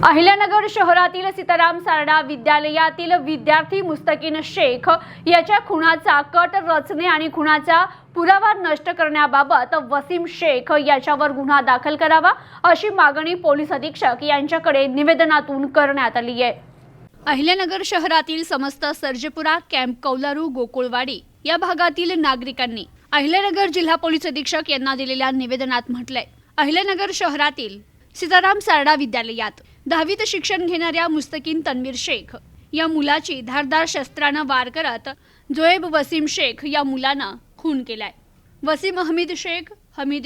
अहिल्यानगर शहरातील सीताराम सारडा विद्यालयातील विद्यार्थी मुस्तकीन शेख याच्या खुनाचा कट रचणे आणि खुनाचा पुरावा नष्ट करण्याबाबत वसीम शेख याच्यावर गुन्हा दाखल करावा अशी मागणी पोलीस अधीक्षक यांच्याकडे निवेदनातून करण्यात आली आहे। अहिल्यानगर शहरातील समस्त सर्जेपुरा कॅम्प कौलारू गोकुळवाडी या भागातील नागरिकांनी अहिल्यानगर जिल्हा पोलीस अधीक्षक यांना दिलेल्या निवेदनात म्हटलंय, अहिल्यानगर शहरातील सीताराम सारडा विद्यालयात 10वीत शिक्षण घेणाऱ्या मुस्तकीन तन्वीर शेख या मुलाची धारदार शस्त्रानं वार करत जोएब वसीम शेख या मुलानं खून केलाय। वसीम हमीद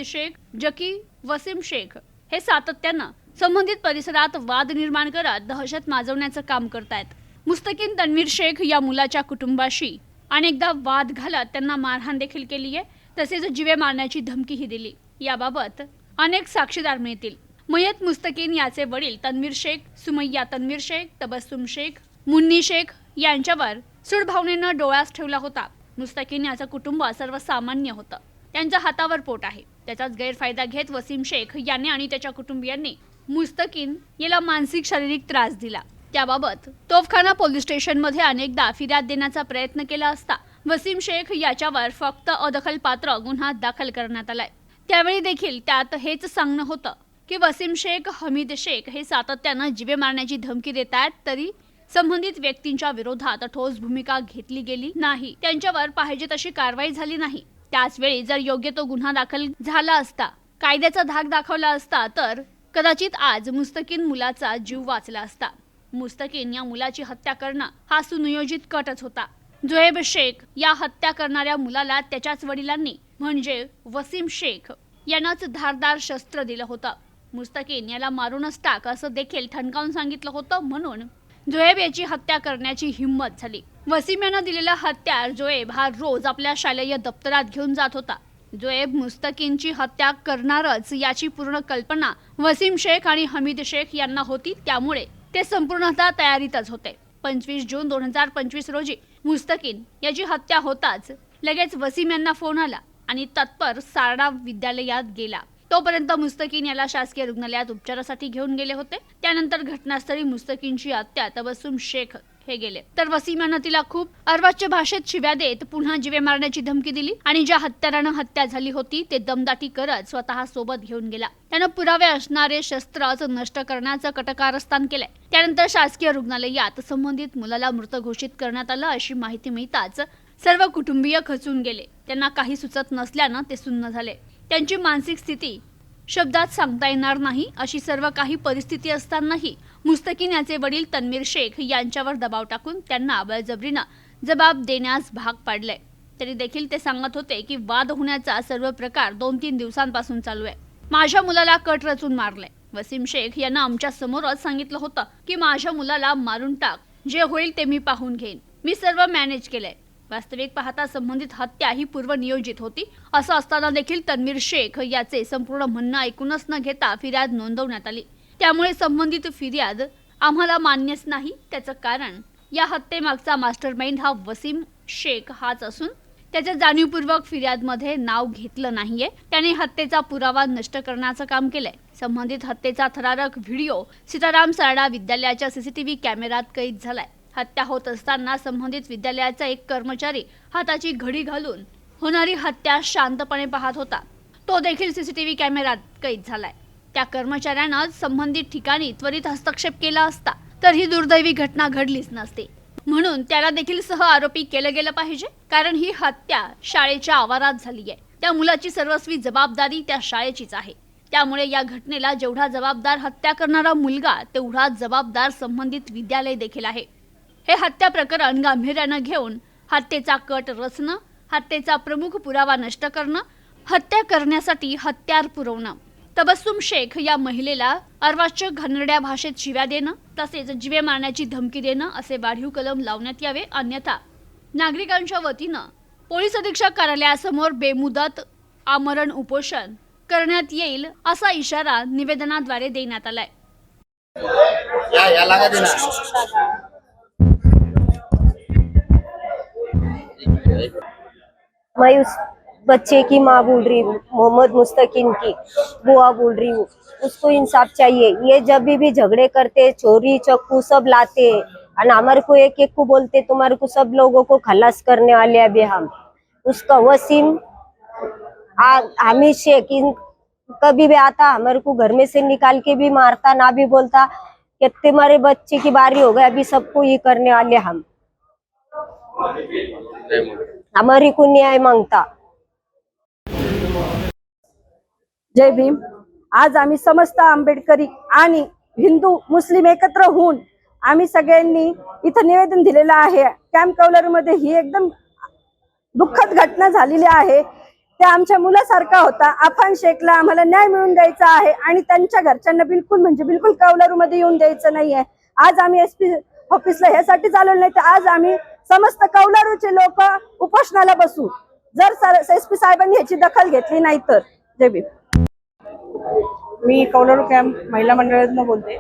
शेख जकी वसीम शेख हे सातत्यानं संबंधित परिसरात वाद निर्माण करत दहशत माजवण्याचं काम करतायत। मुस्तकीन तन्वीर शेख या मुलाच्या कुटुंबाशी अनेकदा वाद घालत त्यांना मारहाण देखील केली आहे, तसेच जीवे मारण्याची धमकीही दिली। याबाबत अनेक साक्षीदार मिळतील। मयत मुस्तकीन याचे वडील तन्वीर शेख, सुमैया तन्वीर शेख, तबस्सुम शेख, मुन्नी शेख यांच्यावर सूडभावनेनं डोळ्यास ठेवला होता। मुस्तकीन याचं कुटुंब सर्वसामान्य होतं, त्यांच्या हातावर पोट आहे। त्याचाच गैरफायदा घेत वसीम शेख याने आणि त्याच्या कुटुंबियांनी मुस्तकीन याला मानसिक शारीरिक त्रास दिला। त्याबाबत तोफखाना पोलीस स्टेशनमध्ये अनेकदा फिर्याद देण्याचा प्रयत्न केला असता वसीम शेख याच्यावर फक्त अदखलपात्र गुन्हा दाखल करण्यात आलाय। त्यावेळी देखील त्यात हेच सांगणं होतं की वसीम शेख, हमीद शेख हे सातत्यानं जीवे मारण्याची धमकी देत आहेत, तरी संबंधित व्यक्तींच्या विरोधात ठोस भूमिका घेतली गेली नाही, त्यांच्यावर पाहिजे तशी कारवाई झाली नाही। त्याच वेळी जर योग्य तो गुन्हा दाखल झाला असता, कायद्याचा धाक दाखवला असता, तर कदाचित आज मुस्तकीन मुलाचा जीव वाचला असता। मुस्तकीन या मुलाची हत्या करणं हा सुनियोजित कटच होता। जोएब शेख या हत्या करणाऱ्या मुलाला त्याच्याच वडिलांनी म्हणजे वसीम शेख यांनाच धारदार शस्त्र दिलं होतं। मुस्तकीन याला मारूनच टाक असं देखील ठणकावून सांगितलं होतं, म्हणून जोएब याची हत्या करण्याची हिंमत झाली। वसीम यानं दिलेला हत्यार जोएब हा रोज आपल्या शालेय दप्तरात घेऊन जात होता। जोएब मुस्तकीनची हत्या करणारच याची पूर्ण कल्पना वसीम शेख आणि हमीद शेख यांना होती, त्यामुळे ते संपूर्णतः तयारीतच होते। 25 जून 2025 रोजी मुस्तकीन याची हत्या होताच लगेच वसीम यांना फोन आला आणि तत्पर सारडा विद्यालयात गेला। तोपर्यंत मुस्तकीन याला शासकीय रुग्णालयात उपचारासाठी घेऊन गेले होते। त्यानंतर घटनास्थळी मुस्तकीनची हत्या तबस्सुम शेख हे गेले, तर वसीम यानं तिला खूप अर्वाच्य भाषेत शिव्या देत पुन्हा जीवे मारण्याची धमकी दिली आणि ज्या हत्यारानं हत्या झाली होती ते दमदाटी करत स्वतः सोबत घेऊन गेला। त्यानं पुरावे असणारे शस्त्रच नष्ट करण्याचं कटकारस्थान केलंय। त्यानंतर शासकीय रुग्णालयात संबंधित मुलाला मृत घोषित करण्यात आलं। अशी माहिती मिळताच सर्व कुटुंबीय खचून गेले। त्यांना काही सुचत नसल्यानं ते सुन्न झाले। त्यांची मानसिक स्थिती शब्दात सांगता येणार नाही, अशी सर्व काही परिस्थिती असतानाही मुस्तकीन याचे वडील तन्वीर शेख यांच्यावर दबाव टाकून त्यांना बळजबरीनं जबाब देण्यास भाग पाडले। तरी देखील ते सांगत होते की वाद होण्याचा सर्व प्रकार 2-3 दिवसांपासून चालू आहे। माझ्या मुलाला कट रचून मारले। वसीम शेख यांना आमच्या समोरच सांगितलं होतं की माझ्या मुलाला मारून टाक, जे होईल ते मी पाहून घेईन, मी सर्व मॅनेज केलंय। वास्तविक पाहता संबंधित हत्या ही पूर्वनियोजित होती। असं असताना देखील तन्वीर शेख याचे संपूर्ण म्हणणं ऐकूनच न घेता फिर्याद नोंदवण्यात आली। त्यामुळे संबंधित फिर्याद आम्हाला मान्यच नाही। त्याचं कारण या हत्येमागचा मास्टरमाइंड हा वसीम शेख हाच असून त्याच्या जाणीवपूर्वक फिर्यादमध्ये नाव घेतलं नाहीये। त्याने हत्येचा पुरावा नष्ट करण्याचं काम केलंय। संबंधित हत्येचा थरारक व्हिडिओ सीताराम सारडा विद्यालयाच्या सीसीटीव्ही कॅमेऱ्यात कैद झालाय। हत्या होत असताना संबंधित विद्यालयाचा एक कर्मचारी हाताची घडी घालून होणारी हत्या शांतपणे पाहत होता। तो देखील सीसीटीव्ही कॅमेऱ्यात कैद झालाय। त्या कर्मचाऱ्यानं संबंधित ठिकाणी त्वरित हस्तक्षेप केला असता तर ही दुर्दैवी घटना घडलीच नसती, म्हणून त्याला देखील सह आरोपी केलं गेलं पाहिजे। कारण ही हत्या शाळेच्या आवारात झाली आहे। त्या मुलाची सर्वस्वी जबाबदारी त्या शाळेचीच आहे। त्यामुळे या घटनेला जेवढा जबाबदार हत्या करणारा मुलगा तेवढा जबाबदार संबंधित विद्यालय देखील आहे। हे हत्या प्रकरण गांभीर्यानं घेऊन हत्येचा कट रचणं, हत्येचा प्रमुख पुरावा नष्ट करणं, हत्या करण्यासाठी हत्यार पुरवणं, तबस्सुम शेख या महिलेला अर्वाच्य घाणेरड्या भाषेत शिव्या देणं, तसेच जीवे मारण्याची धमकी देणं असे वाढीव कलम लावण्यात यावे, अन्यथा नागरिकांच्या वतीनं पोलीस अधीक्षक कार्यालयासमोर बेमुदत आमरण उपोषण करण्यात येईल असा इशारा निवेदनाद्वारे देण्यात आलाय। मायूस बच्चे की माँ बोल रही हूँ, मोहम्मद मुस्तकिन की बुआ बोल रही हूँ। उसको इंसाफ चाहिए। ये जब भी झगड़े करते, चोरी चक्कू सब लाते और हमारे को एक एक को बोलते तुम्हारे को सब लोगों को खलास करने वाले अभी हम। उसका वसीम हामिद शेख इन कभी भी आता हमारे को घर में से निकाल के भी मारता, ना भी बोलता कि तुम्हारे बच्चे की बारी हो गई, अभी सबको ये करने वाले हम। हमारी को न्याय मांगता। जय भीम। आज आम्ही समस्त आंबेडकरी आणि हिंदू मुस्लिम एकत्र होऊन आम्ही सगळ्यांनी इथं निवेदन दिलेलं आहे। कॅम्प कौलरूमध्ये ही एकदम दुःखद घटना झालेली आहे। ते आमच्या मुलासारखा होता। अफान शेखला आम्हाला न्याय मिळवून द्यायचा आहे आणि त्यांच्या घरच्यांना बिलकुल कौलरूमध्ये येऊन द्यायचं नाहीये। आज आम्ही एसपी ऑफिसला ह्यासाठी चालवलं नाही तर आज आम्ही समस्त कौलारूचे लोक उपोषणाला बसू, जर एसपी साहेबांनी ह्याची दखल घेतली नाही तर। जय भीम। मी कौलारू कॅम्प महिला मंडळातून बोलते।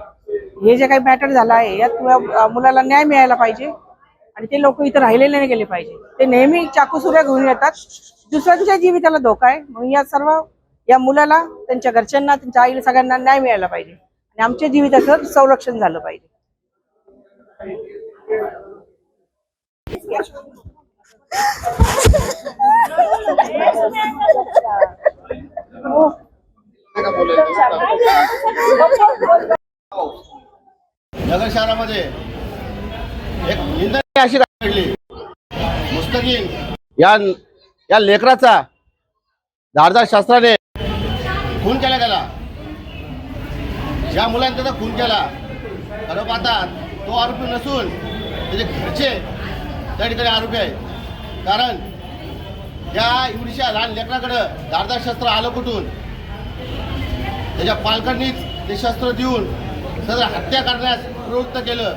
हे जे काही मॅटर झाला आहे यात मुलाला न्याय मिळायला पाहिजे आणि ते लोक इथं राहिलेले नाही गेले पाहिजे। ते नेहमी चाकू सुऱ्या घेऊन येतात, दुसऱ्यांच्या जीविताला धोका आहे। म्हणून या मुलाला, त्यांच्या घरच्यांना, त्यांच्या आईला सगळ्यांना न्याय मिळायला पाहिजे आणि आमच्या जीविताचं संरक्षण झालं पाहिजे। नगर शहरामध्ये एक निंदनीय अशी घटना घडली। मुस्तकीन या लेकराचा धारदार शस्त्राने खून केला गेला। ज्या मुलाने त्याचा खून केला, खरं पाहतात तो आरोपी नसून त्याचे घरचे त्या ठिकाणी आरोपी आहे। कारण या एवढीशा लहान लेकराकडं धारदार शस्त्र आलं कुठून? त्याच्या पालकांनीच ते शस्त्र देऊन सदर हत्या करण्यास प्रवृत्त केलं।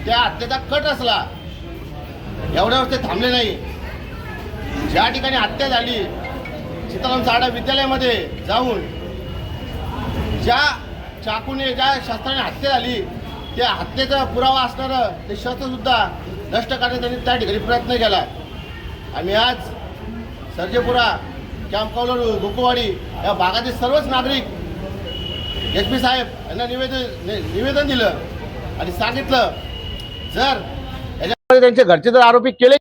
त्या हत्येचा कट असला, एवढ्यावर ते थांबले नाही। ज्या ठिकाणी हत्या झाली, सीताराम सारडा विद्यालयामध्ये जाऊन ज्या चाकूने, ज्या शस्त्राने हत्या झाली, त्या हत्येचा पुरावा असणारं ते शस्त्रसुद्धा नष्ट करण्याचा त्यांनी त्या ठिकाणी प्रयत्न केला। आम्ही आज सर्जेपुरा, कॅम्प कौलारू, गोकुवाडी या भागातील सर्वच नागरिक एसपी साहेब यांना निवेदन दिलं आणि सांगितलं जर याच्यामध्ये त्यांचे घरचे जर आरोपी केले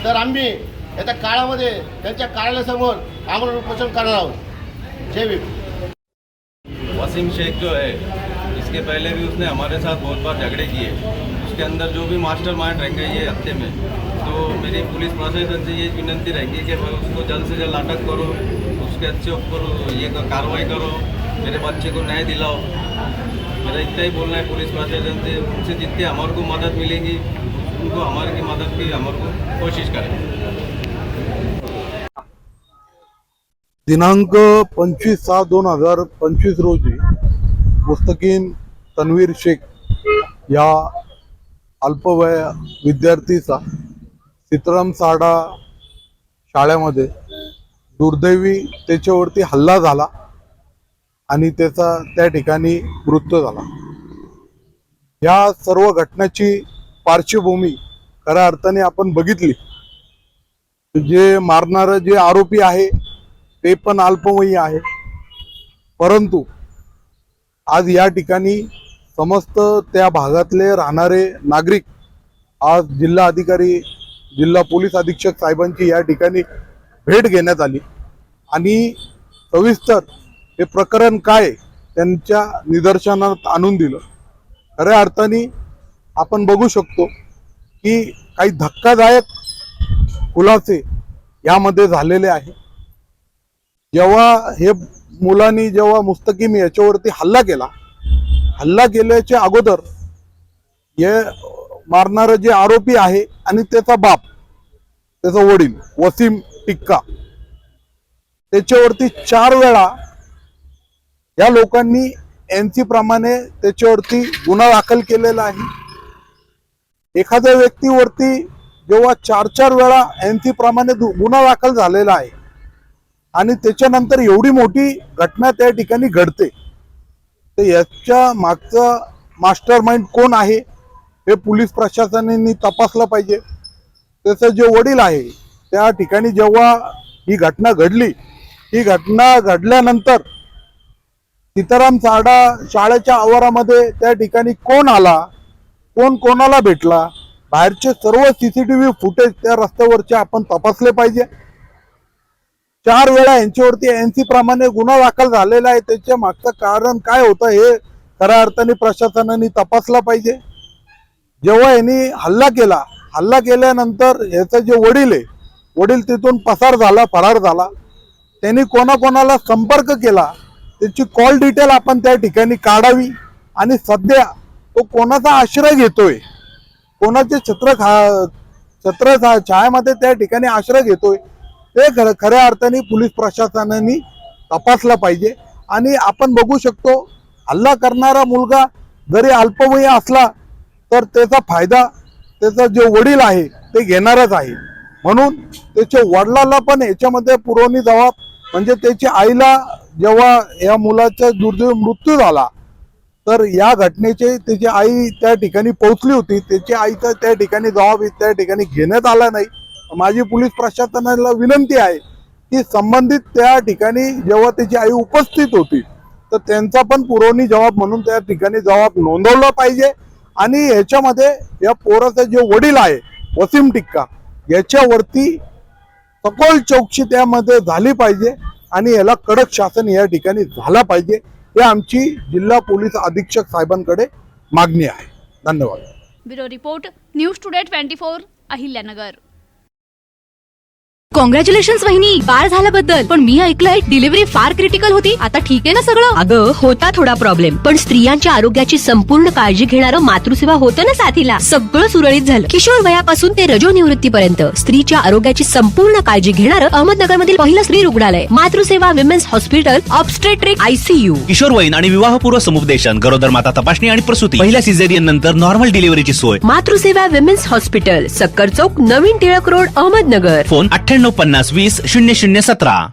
तर आम्ही येत्या काळामध्ये त्यांच्या कार्यालयासमोर आमरण उपोषण करणार आहोत। जय भीम। वसीम शेख जो है, इसके पहले भी उसने हमारे साथ बहुत बार झगड़े किए। उसके अंदर जो भी मास्टरमाइंड रहेंगे ये हत्या में, तो मेरी पुलिस प्रशासन से ये विनंती रहेगी कि उसको जल्द से जल्द अटक करो, उसके अच्छे ऊपर ये कार्रवाई करो, मेरे बच्चे को न्याय दिलाओ। मेरा इतना ही बोलना है पुलिस प्रशासन से, उनसे जितनी हमारे को मदद मिलेगी उनको हमारे की मदद की हमारे को कोशिश करें। दिनांक 25/6/2025 रोजी मुस्तकीन तन्वीर शेख या अल्पवय विद्यार्थीचा सीताराम सारडा शाळेमध्ये दुर्दैवी त्याच्यावरती हल्ला झाला आणि त्याचा त्या ठिकाणी मृत्यू झाला। या सर्व घटनेची पार्श्वभूमी खऱ्या अर्थाने आपण बघितली, जे मारणारे जे आरोपी आहे ते पण अल्पवयी आहे, परंतु आज या ठिकाणी समस्त त्या भागातले राहणारे नागरिक आज जिल्हा अधिकारी, जिल्हा पोलीस अधीक्षक साहेबांची या ठिकाणी भेट घेण्यात आली आणि सविस्तर हे प्रकरण काय त्यांच्या निदर्शनात आणून दिलं। खऱ्या अर्थाने आपण बघू शकतो की काही धक्कादायक खुलासे यामध्ये झालेले आहे। जेव्हा हे मुलांनी जेव्हा मुस्तकीम याच्यावरती हल्ला केल्याच्या अगोदर हे मारणारे जे आरोपी आहे आणि त्याचा बाप, त्याचा वडील वसीम टिक्का, त्याच्यावरती 4 वेळा या लोकांनी एनसी प्रमाणे त्याच्यावरती गुन्हा दाखल केलेला आहे। एखाद्या व्यक्तीवरती जेव्हा 4 वेळा एनसी प्रमाणे गुन्हा दाखल झालेला आहे आणि त्याच्यानंतर एवढी मोठी घटना त्या ठिकाणी घडते, तर याच्या मागचा मास्टर माइंड कोण आहे हे पोलीस प्रशासनाने तपासलं पाहिजे। त्याचे जे वडील आहे त्या ठिकाणी जेव्हा ही घटना घडली, ही घटना घडल्यानंतर सीताराम सारडा शाळेच्या आवारामध्ये त्या ठिकाणी कोण आला, कोण कोणाला भेटला, बाहेरचे सर्व सीसीटीव्ही फुटेज त्या रस्त्यावरचे आपण तपासले पाहिजे. 4 वेळा यांच्यावरती एनसी प्रमाणे गुन्हा दाखल झालेला आहे. त्याच्या मागचं कारण काय होतं हे खऱ्या अर्थाने प्रशासनाने तपासला पाहिजे. जेव्हा यांनी हल्ला केल्यानंतर याचे जे वडील आहे, वडील तिथून फरार झाला. त्यांनी कोणाकोणाला संपर्क केला त्याची कॉल डिटेल आपण त्या ठिकाणी काढावी. आणि सध्या तो कोणाचा आश्रय घेतोय, कोणाचे छत्र छायामध्ये त्या ठिकाणी आश्रय घेतोय ते खऱ्या अर्थाने पोलीस प्रशासनाने तपासला पाहिजे. आणि आपण बघू शकतो हल्ला करणारा मुलगा जरी अल्पवयी असला तर त्याचा फायदा त्याचा जे वडील आहे ते घेणारच आहे. म्हणून त्याच्या वडिलाला पण याच्यामध्ये पुरवणी जबाब, म्हणजे त्याच्या आईला जेव्हा या मुलाचा दुर्दैवी मृत्यू झाला तर या घटनेचे त्याची आई त्या ठिकाणी पोहोचली होती, त्याच्या आईचा त्या ठिकाणी जबाब त्या ठिकाणी घेण्यात आला नाही. माझी पोलीस प्रशासनाला विनंती आहे की संबंधित त्या ठिकाणी जेव्हा त्याची आई उपस्थित होती तर त्यांचा पण पुरवणी जबाब म्हणून त्या ठिकाणी जबाब नोंदवला पाहिजे. आणि ह्याच्यामध्ये या पोराचा जे वडील आहे वसीम टिक्का याच्यावरती सखोल चौकशी त्यामध्ये झाली पाहिजे आणि याला कडक शासन या ठिकाणी झाला पाहिजे. हे आमची जिल्हा पोलीस अधीक्षक साहेबांकडे मागणी आहे. धन्यवाद. Bureau report, news today 24, Ahilyanagar. Congratulation वहिनी, बाळ झाल्याबद्दल. पण मी ऐकलंय डिलिव्हरी फार क्रिटिकल होती. आता ठीक आहे ना सगळं? अगं होता थोडा प्रॉब्लेम, पण स्त्रियांच्या आरोग्याची संपूर्ण काळजी घेणारं मातृसेवा होतं ना साथीला. सगळं सुरळीत झालं. किशोर वयापासून ते रजोनिवृत्तीपर्यंत स्त्रीच्या आरोग्याची संपूर्ण काळजी घेणारं अहमदनगर मधील पहिलं स्त्री रुग्णालय Matruseva women's hospital, obstetric ICU. किशोरवयीन आणि विवाहपूर्व समुपदेशन, गरोदर माता तपासणी आणि प्रसूती, पहिल्या सिझेरियन नंतर नॉर्मल डिलिव्हरीची सोय. मातृसेवा विमेन्स हॉस्पिटल, सक्कर चौक, नवीन टिळक रोड, अहमदनगर. फोन 9850 20 0017.